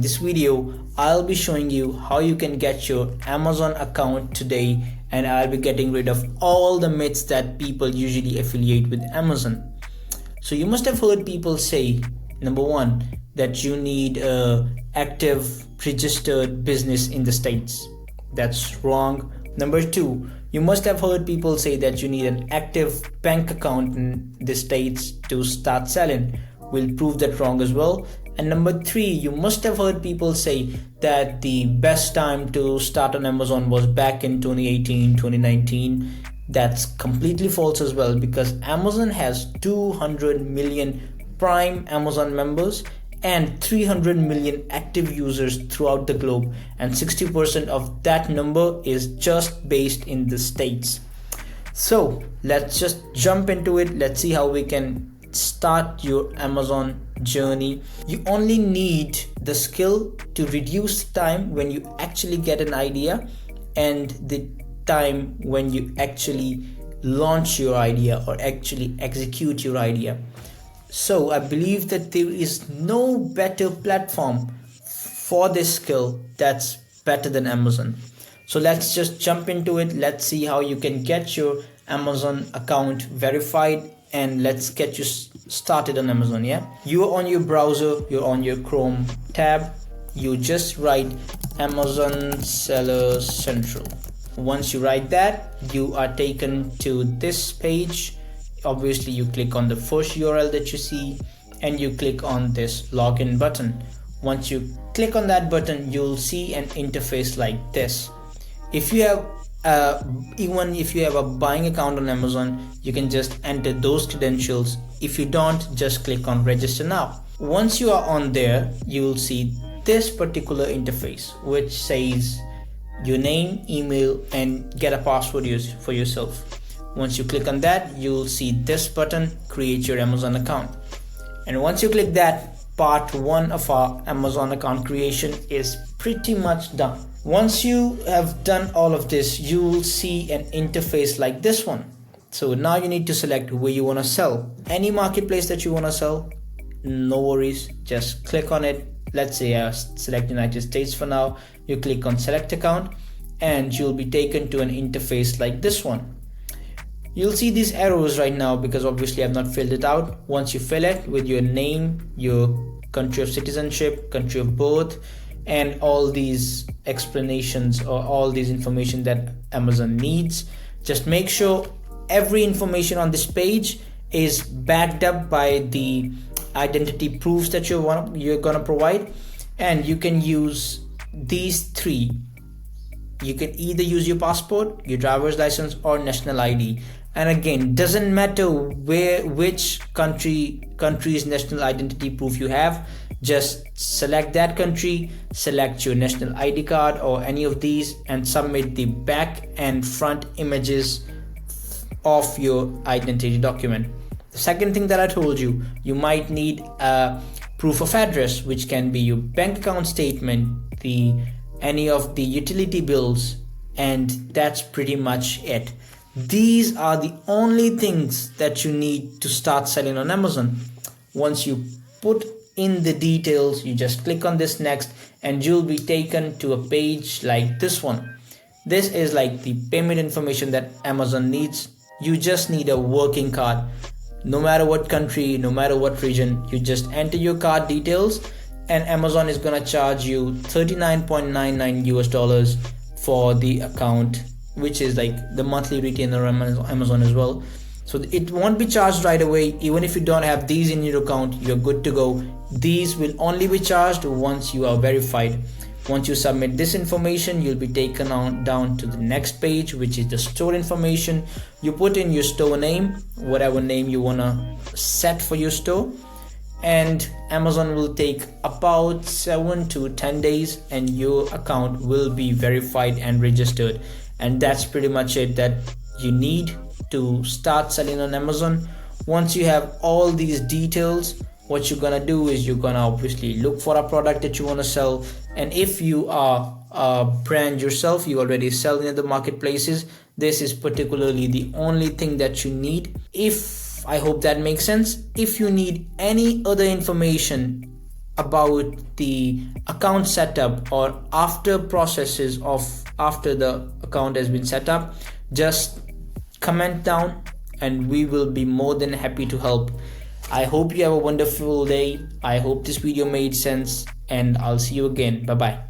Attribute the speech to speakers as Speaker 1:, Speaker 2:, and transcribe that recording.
Speaker 1: this video, I'll be showing you how you can get your Amazon account today, and I'll be getting rid of all the myths that people usually affiliate with Amazon. So you must have heard people say, number one, that you need a active registered business in the States. That's wrong. Number two, you must have heard people say that you need an active bank account in the States to start selling. We'll prove that wrong as well. And number three, you must have heard people say that the best time to start on Amazon was back in 2018, 2019. That's completely false as well, because Amazon has 200 million Prime Amazon members and 300 million active users throughout the globe, and 60% of that number is just based in the States. So let's just jump into it. Let's see how we can start your Amazon journey. You only need the skill to reduce time when you actually get an idea and the time when you actually launch your idea or actually execute your idea. So I believe that there is no better platform for this skill that's better than Amazon. So let's just jump into it. Let's see how you can get your Amazon account verified, and let's get you started on Amazon. Yeah, you're on your browser, you're on your Chrome tab, you just write Amazon Seller Central. Once you write that, you are taken to this page. Obviously you click on the first URL that you see and you click on this login button. Once you click on that button, you'll see an interface like this. If you have even if you have a buying account on Amazon, you can just enter those credentials. If you don't, just click on register now. Once you are on there, you'll see this particular interface which says your name, email, and get a password for yourself. Once you click on that, you'll see this button, create your Amazon account. And once you click that, part one of our Amazon account creation is pretty much done. Once you have done all of this, you'll see an interface like this one. So now you need to select where you want to sell. Any marketplace that you want to sell, no worries, just click on it. Let's say I select United States for now. You click on select account and you'll be taken to an interface like this one. You'll see these arrows right now because obviously I've not filled it out. Once you fill it with your name, your country of citizenship, country of birth, and all these explanations or all these information that Amazon needs, just make sure every information on this page is backed up by the identity proofs that you're gonna provide. And you can use these three. You can either use your passport, your driver's license, or national ID. And again, doesn't matter which country's national identity proof you have, just select that country, select your national ID card or any of these, and submit the back and front images of your identity document. The second thing that I told you, you might need a proof of address, which can be your bank account statement, any of the utility bills, and that's pretty much it. These are the only things that you need to start selling on Amazon. Once you put in the details, you just click on this next and you'll be taken to a page like this one. This is like the payment information that Amazon needs. You just need a working card. No matter what country, no matter what region, you just enter your card details and Amazon is gonna charge you $39.99 US for the account, which is like the monthly retainer on Amazon as well. So it won't be charged right away. Even if you don't have these in your account, you're good to go. These will only be charged once you are verified. Once you submit this information, you'll be taken down to the next page, which is the store information. You put in your store name, whatever name you wanna set for your store, and Amazon will take about 7 to 10 days and your account will be verified and registered. And that's pretty much it that you need to start selling on Amazon. Once you have all these details, what you're gonna do is you're gonna obviously look for a product that you want to sell. And if you are a brand yourself, you already sell in the marketplaces, this is particularly the only thing that you need. I hope that makes sense. If you need any other information about the account setup or after processes of after the account has been set up, just comment down and we will be more than happy to help. I hope you have a wonderful day. I hope this video made sense and I'll see you again. Bye bye.